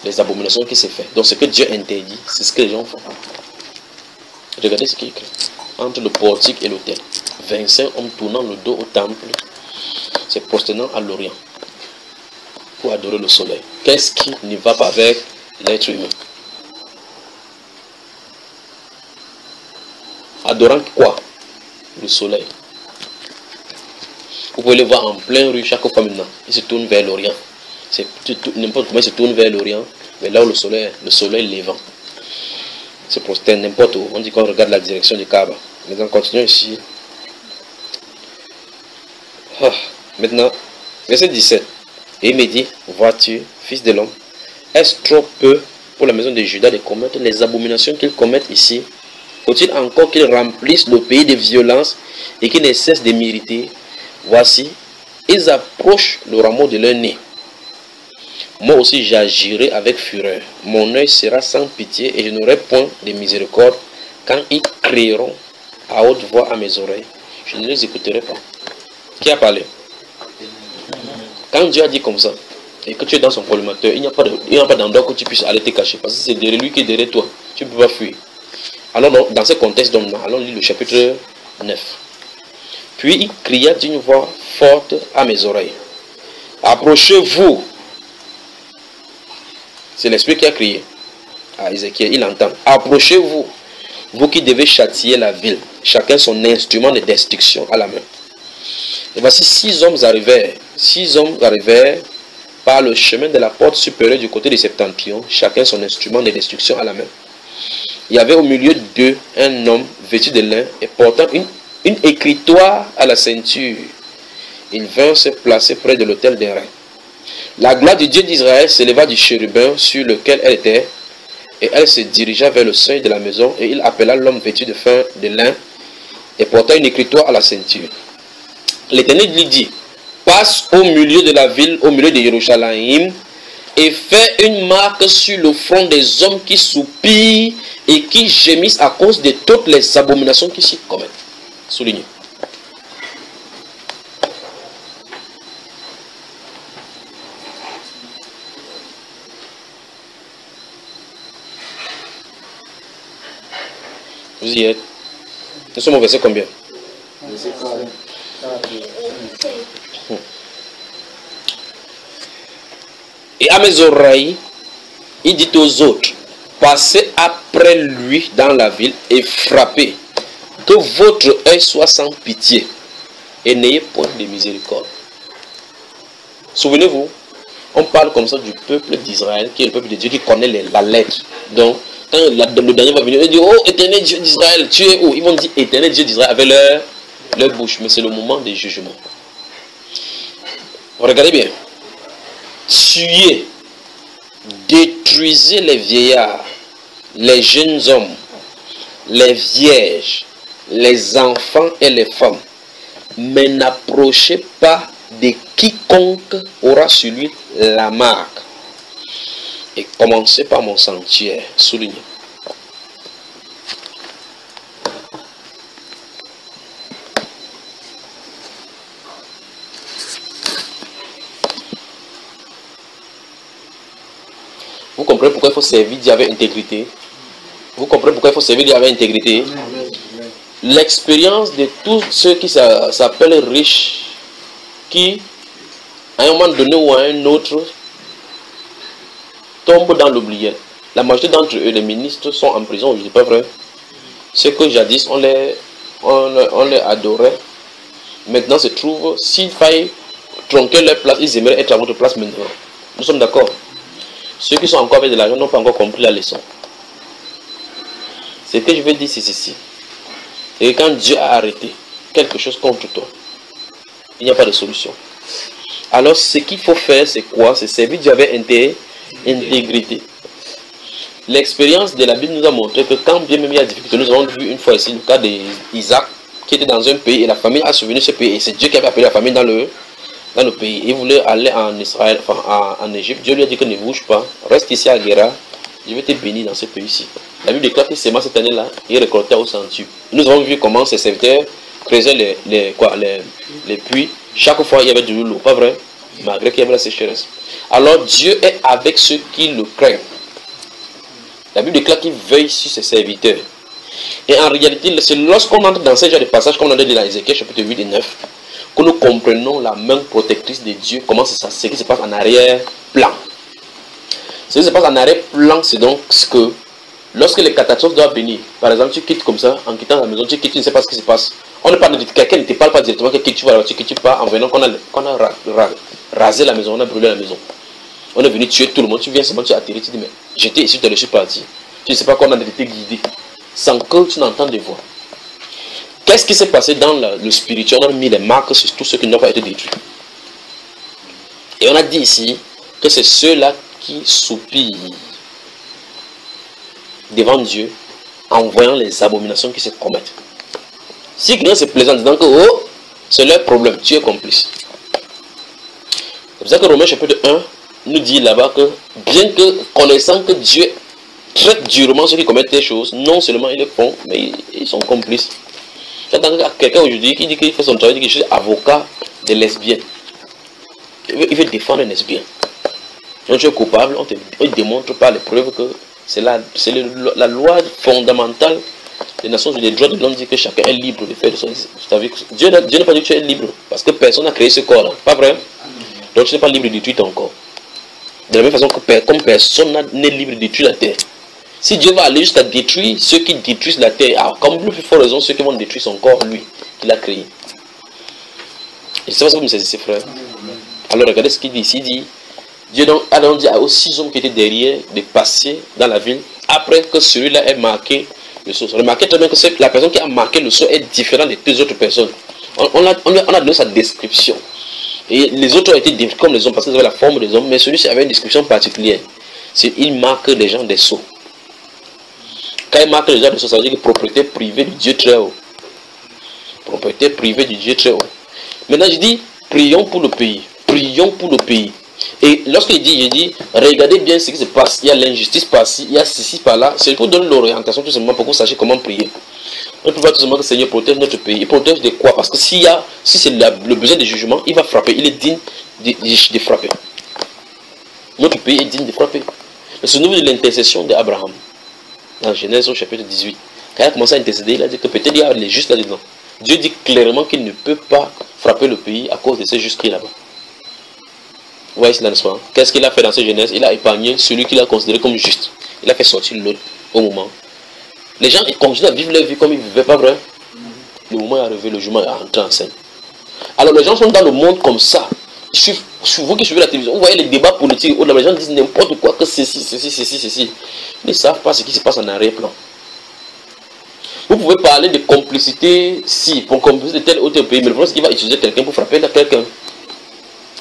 B: Les abominations qui s'est fait. Donc ce que Dieu interdit, c'est ce que les gens font. Regardez ce qui est écrit. Entre le portique et l'autel, 25 hommes tournant le dos au temple, se prosternant à l'Orient pour adorer le soleil. Qu'est-ce qui ne va pas avec l'être humain? adorant quoi? Le soleil. Vous pouvez le voir en plein rue chaque fois maintenant. Il se tourne vers l'Orient. N'importe comment il se tourne vers l'Orient, mais là où le soleil levant. Se prosterne n'importe où. On dit qu'on regarde la direction du Kaaba. Maintenant, continuons ici. Maintenant, verset 17. Et il me dit, vois-tu, fils de l'homme, est-ce trop peu pour la maison de Juda de commettre les abominations qu'ils commettent ici? Faut-il encore qu'ils remplissent le pays de violence et qu'ils ne cessent de m'irriter? Voici, ils approchent le rameau de leur nez. Moi aussi j'agirai avec fureur. Mon œil sera sans pitié et je n'aurai point de miséricorde quand ils crieront à haute voix à mes oreilles. Je ne les écouterai pas. Qui a parlé? Quand Dieu a dit comme ça, et que tu es dans son collimateur, il n'y a pas d'endroit que tu puisses aller te cacher. Parce que c'est derrière lui qui est derrière toi. Tu ne peux pas fuir. Alors dans ce contexte, allons lire le chapitre 9. Puis il cria d'une voix forte à mes oreilles. Approchez-vous. C'est l'esprit qui a crié à Ézéchiel, il entend. Approchez-vous, vous qui devez châtier la ville, chacun son instrument de destruction à la main. Et voici 6 hommes arrivèrent par le chemin de la porte supérieure du côté du septentrion, chacun son instrument de destruction à la main. Il y avait au milieu d'eux un homme vêtu de lin et portant une écritoire à la ceinture. Ils vinrent se placer près de l'autel des reins. La gloire du Dieu d'Israël s'éleva du chérubin sur lequel elle était, et elle se dirigea vers le seuil de la maison, et il appela l'homme vêtu de lin et portant une écritoire à la ceinture. L'Éternel lui dit, passe au milieu de la ville, au milieu de Jérusalem, et fais une marque sur le front des hommes qui soupirent et qui gémissent à cause de toutes les abominations qui s'y commettent. Souligné. Vous y êtes? Nous sommes au verset combien? Et à mes oreilles, il dit aux autres, passez après lui dans la ville et frappez, que votre œil soit sans pitié et n'ayez point de miséricorde. Souvenez-vous, on parle comme ça du peuple d'Israël, qui est le peuple de Dieu, qui connaît la lettre. Donc, quand le dernier va venir, il dit, oh, éternel Dieu d'Israël, tu es où? Ils vont dire, éternel Dieu d'Israël, avec leur bouche. Mais c'est le moment des jugements. Regardez bien. Tuez, détruisez les vieillards, les jeunes hommes, les vierges, les enfants et les femmes. Mais n'approchez pas de quiconque aura sur lui la marque. Et commencez par mon sanctuaire. Soulignez. Vous comprenez pourquoi il faut servir Dieu avec intégrité? Vous comprenez pourquoi il faut servir Dieu avec intégrité? L'expérience de tous ceux qui s'appellent riches, qui, à un moment donné ou à un autre, tombent dans l'oubliette. La majorité d'entre eux, les ministres, sont en prison aujourd'hui, pas vrai? Ceux que jadis, on les adorait, maintenant se trouvent, s'il faille tronquer leur place, ils aimeraient être à votre place maintenant. Nous sommes d'accord? Ceux qui sont encore avec de l'argent n'ont pas encore compris la leçon. Ce que je veux dire, c'est ceci. Et quand Dieu a arrêté quelque chose contre toi, il n'y a pas de solution. Alors, ce qu'il faut faire, c'est quoi? C'est servir Dieu avec intégrité. L'expérience de la Bible nous a montré que quand bien même il y a des difficultés, nous avons vu une fois ici le cas d'Isaac qui était dans un pays et la famille a souvenu ce pays. Et c'est Dieu qui avait appelé la famille dans le pays. Il voulait aller en Israël, enfin en Égypte. Dieu lui a dit que ne bouge pas, reste ici à Guéra, je vais te bénir dans ce pays-ci. La Bible déclare que seulement cette année-là, il récoltait au centuple. Nous avons vu comment ses serviteurs creusaient les puits. Chaque fois, il y avait de l'eau, pas vrai? Malgré qu'il y avait la sécheresse. Alors Dieu est avec ceux qui le craignent. La Bible déclare qu'il veille sur ses serviteurs. Et en réalité, c'est lorsqu'on entre dans ce genre de passage, comme on a dit dans Ézéchiel chapitre 8 et 9, que nous comprenons la main protectrice de Dieu, comment c'est ça, ce qui se passe en arrière-plan. Ce qui se passe en arrière-plan, c'est donc ce que Lorsque les catastrophes doivent venir, par exemple, tu quittes comme ça, en quittant la maison, tu quittes, tu ne sais pas ce qui se passe. On ne parle de quelqu'un, ne te parle pas directement que tu vas la voiture, que tu pars en venant qu'on a rasé la maison, on a brûlé la maison. On est venu tuer tout le monde, tu viens seulement, tu atterris, tu dis mais j'étais ici, je suis parti. Tu ne sais pas qu'on a été guidé, sans que tu n'entends de voix. Qu'est-ce qui s'est passé dans le spirituel? On a mis les marques sur tous ceux qui n'ont pas été détruits. Et on a dit ici que c'est ceux-là qui soupirent devant Dieu en voyant les abominations qui se commettent. Si quelqu'un se plaisante en disant que oh, c'est leur problème, tu es complice. C'est pour ça que Romains chapitre 1 nous dit là-bas que bien que connaissant que Dieu traite durement ceux qui commettent des choses, non seulement ils le font, mais ils sont complices. J'entends quelqu'un aujourd'hui qui dit qu'il fait son travail, il dit que je suis avocat des lesbiennes. Il veut défendre un lesbien. Donc tu es coupable, on te démontre par les preuves que c'est la loi fondamentale des Nations Unies. Les droits de l'homme dit que chacun est libre de faire de son. Dieu n'a pas dit que tu es libre, parce que personne n'a créé ce corps-là, pas vrai? Donc tu n'es pas libre de détruire ton corps. De la même façon que comme personne n'est libre de détruire la terre. Si Dieu va aller jusqu'à détruire ceux qui détruisent la terre, comme plus fort raison ceux qui vont détruire son corps, lui, qu'il a créé. Et c'est pas ça que vous me saisissez, frère. Alors regardez ce qu'il dit ici, il dit, Dieu donc a donc dit aux 6 hommes qui étaient derrière de passer dans la ville, après que celui-là ait marqué le sceau. Remarquez très bien que la personne qui a marqué le sceau est différente des 2 autres personnes. On a donné sa description. Et les autres ont été décrits comme les hommes parce qu'ils avaient la forme des hommes, mais celui-ci avait une description particulière. Il marque les gens des sceaux. Quand il marque les gens des sceaux, ça veut dire que propriété privée du Dieu très haut. Propriété privée du Dieu très haut. Maintenant je dis, prions pour le pays. Prions pour le pays. Et lorsqu'il dit, je dis, regardez bien ce qui se passe. Il y a l'injustice par-ci, il y a ceci par-là. C'est pour donner l'orientation tout simplement pour que vous sachiez comment prier. On ne peut pas tout simplement que le Seigneur protège notre pays. Il protège de quoi? Parce que si c'est le besoin de jugement, il va frapper. Il est digne de frapper. Notre pays est digne de frapper. Mais souvenez-vous de l'intercession d'Abraham. Dans Genèse au chapitre 18. Quand il a commencé à intercéder, il a dit que peut-être il y a les justes là-dedans. Dieu dit clairement qu'il ne peut pas frapper le pays à cause de ces justes qui est là-bas. Vous voyez cela, n'est-ce pas? Qu'est-ce qu'il a fait dans cette Genèse? Il a épargné celui qu'il a considéré comme juste. Il a fait sortir l'autre au moment. Les gens ils continuent à vivre leur vie comme ils ne vivaient, pas vrai? Le moment est arrivé, le jugement est rentré en scène. Alors les gens sont dans le monde comme ça. Vous qui suivez la télévision, vous voyez les débats politiques où les gens disent n'importe quoi, que ceci. Ils ne savent pas ce qui se passe en arrière-plan. Vous pouvez parler de complicité, si, pour complicité de tel ou tel pays, mais le problème c'est qu'il va utiliser quelqu'un pour frapper quelqu'un.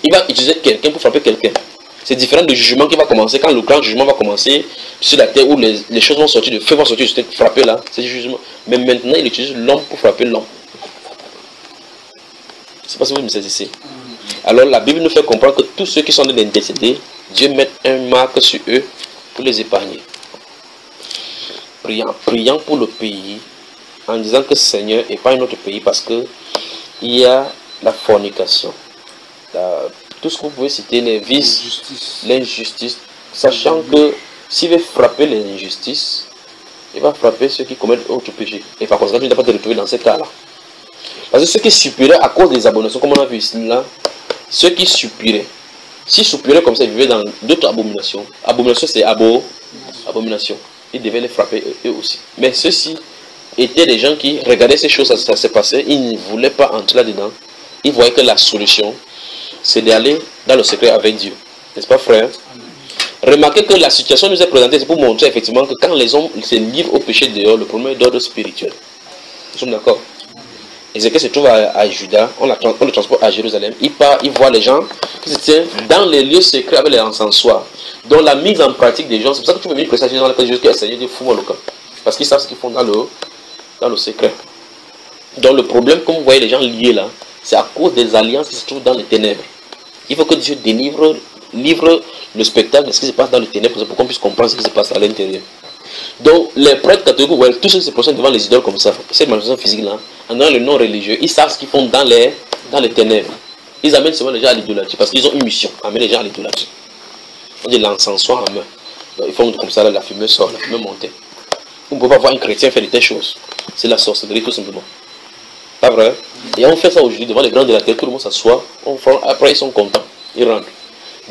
B: Il va utiliser quelqu'un pour frapper quelqu'un. C'est différent du jugement qui va commencer. Quand le grand jugement va commencer sur la terre où les choses vont sortir, le feu va sortir, juste frapper là, c'est du jugement. Mais maintenant, il utilise l'homme pour frapper l'homme. Je ne sais pas si vous me saisissez. Alors la Bible nous fait comprendre que tous ceux qui sont décédés, Dieu met un marque sur eux pour les épargner. Priant pour le pays, en disant que Seigneur épargne notre pays parce que il y a la fornication. Tout ce que vous pouvez citer, les vices, l'injustice, sachant que s'il veut frapper les injustices, il va frapper ceux qui commettent autre péché. Et par conséquent, tu ne dois pas te retrouver dans ce cas-là. Parce que ceux qui suppuraient à cause des abominations, comme on a vu ici là, ceux qui suppuraient, s'ils suppuraient comme ça, ils vivaient dans d'autres abominations. Abomination, c'est abomination. Ils devaient les frapper eux aussi. Mais ceux-ci étaient des gens qui regardaient ces choses, ça se passait, ils ne voulaient pas entrer là-dedans. Ils voyaient que la solution, c'est d'aller dans le secret avec Dieu. N'est-ce pas, frère? Remarquez que la situation nous est présentée, c'est pour montrer effectivement que quand les hommes se livrent au péché dehors, le problème est d'ordre spirituel. Nous sommes d'accord? Ézéchiel se trouve à Juda, on le transporte à Jérusalem. Il part, il voit les gens qui se tiennent dans les lieux secrets avec les encensoirs. Donc la mise en pratique des gens, c'est pour ça que tu peux venir prêcher dans la place de Jésus qui a essayé de fou au local. Parce qu'ils savent ce qu'ils font dans le secret. Donc le problème, comme vous voyez les gens liés là, c'est à cause des alliances qui se trouvent dans les ténèbres. Il faut que Dieu livre le spectacle de ce qui se passe dans les ténèbres pour qu'on puisse comprendre ce qui se passe à l'intérieur. Donc les prêtres catholiques, vous voyez, tous ceux qui se procèdent devant les idoles comme ça, cette manifestation physique-là, en donnant le nom religieux, ils savent ce qu'ils font dans les ténèbres. Ils amènent souvent les gens à l'idolâtrie parce qu'ils ont une mission, amener les gens à l'idolâtrie. On dit l'encensoir en main. Donc, ils font comme ça, là, la fumée sort, la fumée monte. Vous ne pouvez pas voir un chrétien faire de telles choses. C'est la sorcellerie tout simplement. Pas vrai? Et on fait ça aujourd'hui devant les grands de la terre, tout le monde s'assoit, après ils sont contents, ils rentrent.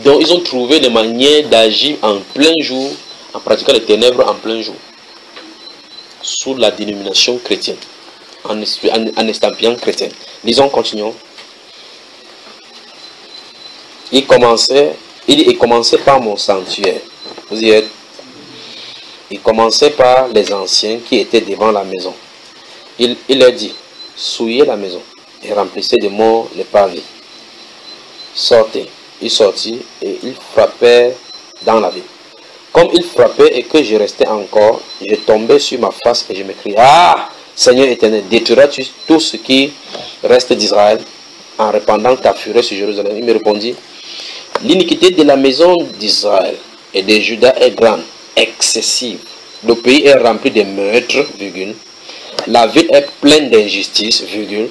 B: Donc ils ont trouvé des manières d'agir en plein jour, en pratiquant les ténèbres en plein jour. sous la dénomination chrétienne, en estampillant chrétien. Disons, continuons. Il commençait par mon sanctuaire. Vous y êtes? Il commençait par les anciens qui étaient devant la maison. Il leur dit, souillez la maison et remplissez de morts les pavés. Sortez. Il sortit et il frappait dans la ville. Comme il frappait et que je restais encore, je tombais sur ma face et je me criais, ah, Seigneur éternel, détruiras-tu tout ce qui reste d'Israël en répandant ta fureur sur Jérusalem? Il me répondit, l'iniquité de la maison d'Israël et de Juda est grande, excessive. Le pays est rempli de meurtres, virgule. La ville est pleine d'injustice, virgule.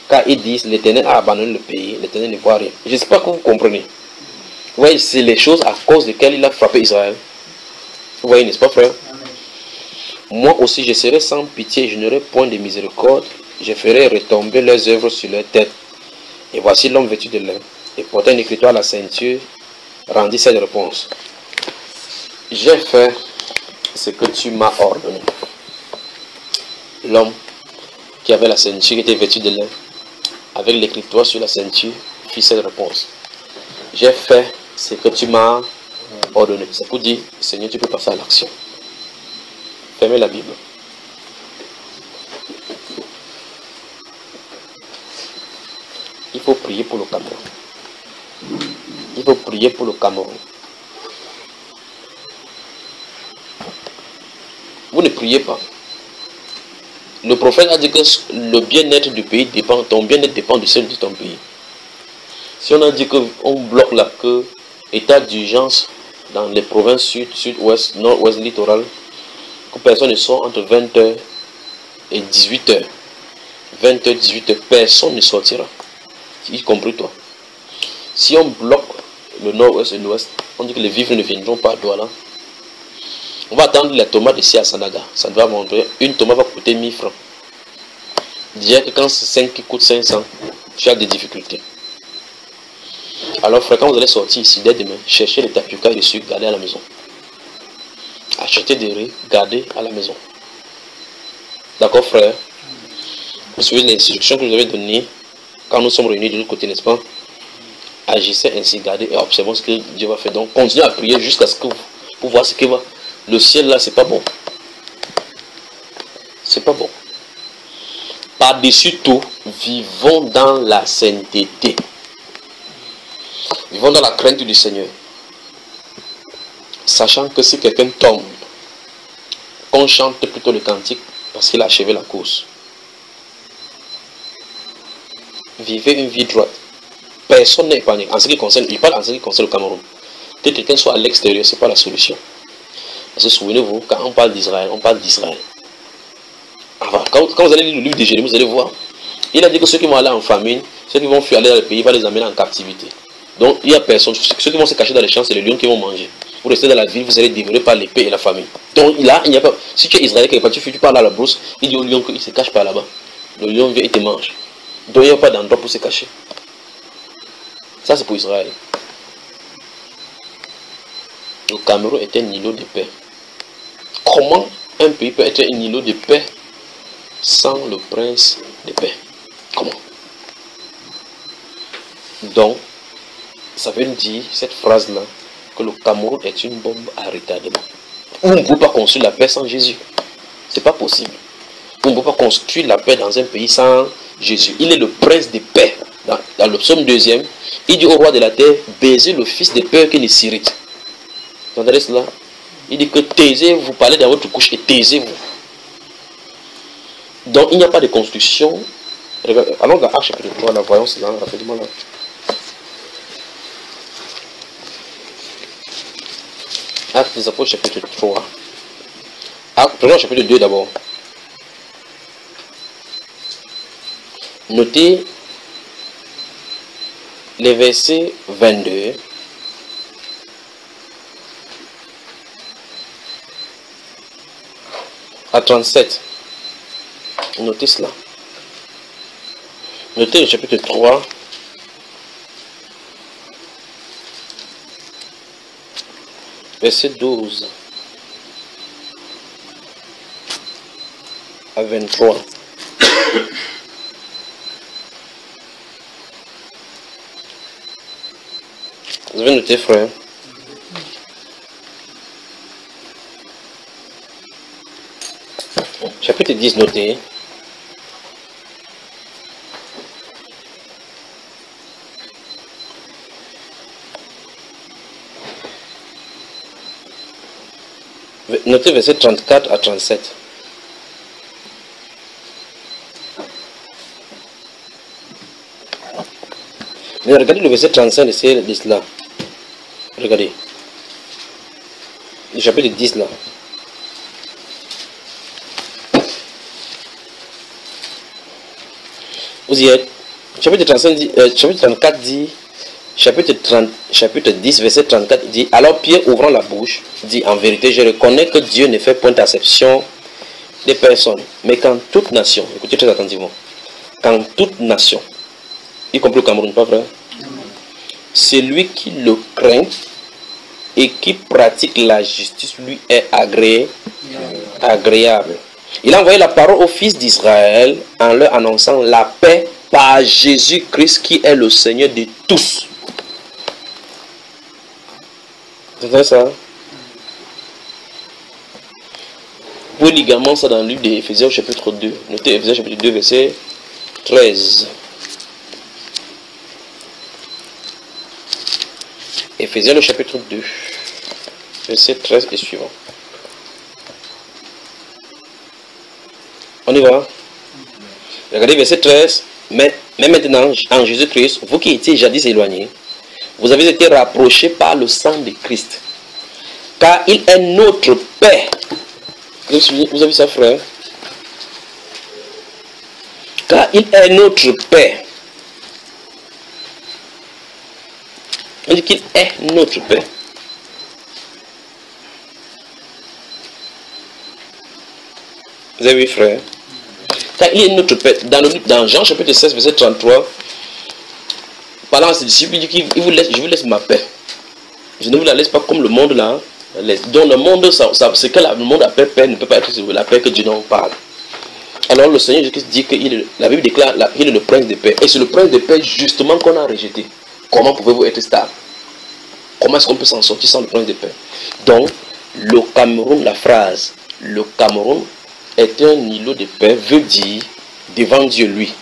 B: Car ils disent, l'Éternel a abandonné le pays, l'Éternel ne voit rien. J'espère que vous comprenez. Vous voyez, c'est les choses à cause desquelles il a frappé Israël. Vous voyez, n'est-ce pas, frère? Moi aussi, je serai sans pitié, je n'aurai point de miséricorde. Je ferai retomber leurs œuvres sur leur tête. Et voici l'homme vêtu de lin, et portant une écriture à la ceinture, rendit cette réponse. J'ai fait ce que tu m'as ordonné. L'homme qui avait la ceinture, qui était vêtu de lin, avec l'écriture sur la ceinture, fit cette réponse. J'ai fait ce que tu m'as ordonné. C'est pour dire, Seigneur, tu peux passer à l'action. Fermez la Bible. Il faut prier pour le Cameroun. Il faut prier pour le Cameroun. Vous ne priez pas. Le prophète a dit que le bien-être du pays dépend, ton bien-être dépend de celle de ton pays. Si on a dit qu'on bloque là, que état d'urgence dans les provinces sud, sud-ouest, nord-ouest, littoral, que personne ne sort entre 20h et 18h. 20h, 18h, personne ne sortira, y compris toi. Si on bloque le nord-ouest et l'ouest, on dit que les vivres ne viendront pas à Douala. On va attendre les tomates ici à Sanaga. Ça doit monter. Une tomate va coûter 1000 francs. Déjà que quand c'est 5 qui coûte 500, tu as des difficultés. Alors frère, quand vous allez sortir ici dès demain, cherchez les tapioca et les sucres, gardez à la maison. Achetez des riz, gardez à la maison. D'accord frère? Vous suivez les instructions que je vous avais données quand nous sommes réunis de l'autre côté, n'est-ce pas? Agissez ainsi, gardez et observez ce que Dieu va faire. Donc continuez à prier jusqu'à ce que vous voyez ce qu'il va. Le ciel là, c'est pas bon. C'est pas bon. Par-dessus tout, vivons dans la sainteté. Vivons dans la crainte du Seigneur. Sachant que si quelqu'un tombe, qu'on chante plutôt le cantique parce qu'il a achevé la course. Vivez une vie droite. Personne n'est épargné. En ce qui concerne, il parle en ce qui concerne le Cameroun. Que quelqu'un soit à l'extérieur, ce n'est pas la solution. Parce que souvenez-vous, quand on parle d'Israël, on parle d'Israël. Quand vous allez lire le livre de Jérémie, vous allez voir. Il a dit que ceux qui vont aller en famine, ceux qui vont fuir aller dans le pays, il va les amener en captivité. Donc il n'y a personne. Ceux qui vont se cacher dans les champs, c'est les lions qui vont manger. Vous restez dans la ville, vous allez dévorer par l'épée et la famine. Donc là, il n'y a pas. Si tu es Israélien, quelque part, tu parles à la brousse, il dit au lion qu'il ne se cache pas là-bas. Le lion vient et te mange. Donc il n'y a pas d'endroit pour se cacher. Ça c'est pour Israël. Le Cameroun est un îlot de paix. Comment un pays peut être un îlot de paix sans le prince de paix? Comment? Donc, ça veut dire, cette phrase-là, que le Cameroun est une bombe à retardement. On ne peut pas construire la paix sans Jésus. C'est pas possible. On ne peut pas construire la paix dans un pays sans Jésus. Il est le prince de paix. Dans le psaume 2e, il dit au roi de la terre, baisez le fils de peur qui ne s'irrite. Vous entendez cela? Il dit que taisez-vous, parlez dans votre couche et taisez-vous. Donc il n'y a pas de construction. Allons dans Actes chapitre 3, la voyons cela rapidement là. Actes des Apôtres chapitre 3. Prenons chapitre 2 d'abord. Notez les versets 22 à 37. Notez cela. Notez le chapitre 3. Verset 12. à 23. Vous avez noté, frère? Chapitre 10, noté. Notez verset 34 à 37. Mais regardez le verset 35 de cela. Regardez. Le chapitre 10 là. Vous y êtes. Chapitre 35 dit, chapitre 34 dit, chapitre 10, verset 34 dit, alors Pierre ouvrant la bouche, dit, en vérité, je reconnais que Dieu ne fait point d'acception des personnes, mais qu'en toute nation, écoutez très attentivement, qu'en toute nation, y compris le Cameroun, pas vrai? Celui qui le craint et qui pratique la justice lui est agréable. Il a envoyé la parole aux fils d'Israël en leur annonçant la paix par Jésus-Christ qui est le Seigneur de tous. C'est vrai ça? Vous pouvez lire également ça dans le livre d'Éphésiens chapitre 2. Notez Éphésiens chapitre 2 verset 13. Éphésiens le chapitre 2 verset 13 et suivant. On y va. Regardez verset 13. Mais maintenant, en Jésus-Christ, vous qui étiez jadis éloignés, vous avez été rapprochés par le sang de Christ. Car il est notre paix. Vous avez vu ça, frère? Car il est notre paix. On dit qu'il est notre paix. Vous avez vu, frère? Car il est notre paix. Dans Jean chapitre 16, verset 33, parlant à ses disciples, il dit je vous laisse ma paix. Je ne vous la laisse pas comme le monde là. Dans le monde, ce que le monde appelle paix ne peut pas être la paix que Dieu nous parle. Alors le Seigneur Jésus-Christ dit que la Bible déclare qu'il est le prince de paix. Et c'est le prince de paix justement qu'on a rejeté. Comment pouvez-vous être stable? Comment est-ce qu'on peut s'en sortir sans le prince de paix? Donc, le Cameroun, la phrase, le Cameroun est un îlot de paix, veut dire devant Dieu lui.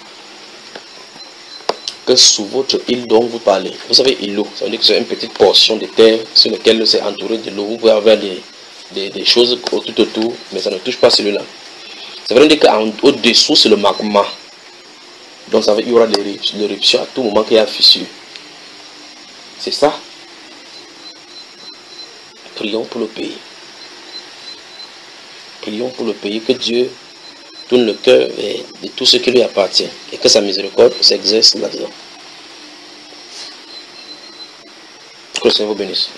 B: Que sous votre île dont vous parlez, vous savez, îlot, ça veut dire que c'est une petite portion de terre sur laquelle c'est entouré de l'eau. Vous pouvez avoir des choses tout autour, mais ça ne touche pas celui-là. Ça veut dire qu'au-dessous, c'est le magma. Donc, ça veut dire qu'il y aura des éruptions à tout moment qu'il y a fissure. C'est ça. Prions pour le pays. Prions pour le pays, que Dieu tourne le cœur de tout ce qui lui appartient et que sa miséricorde s'exerce là-dedans. Que le Seigneur vous bénisse.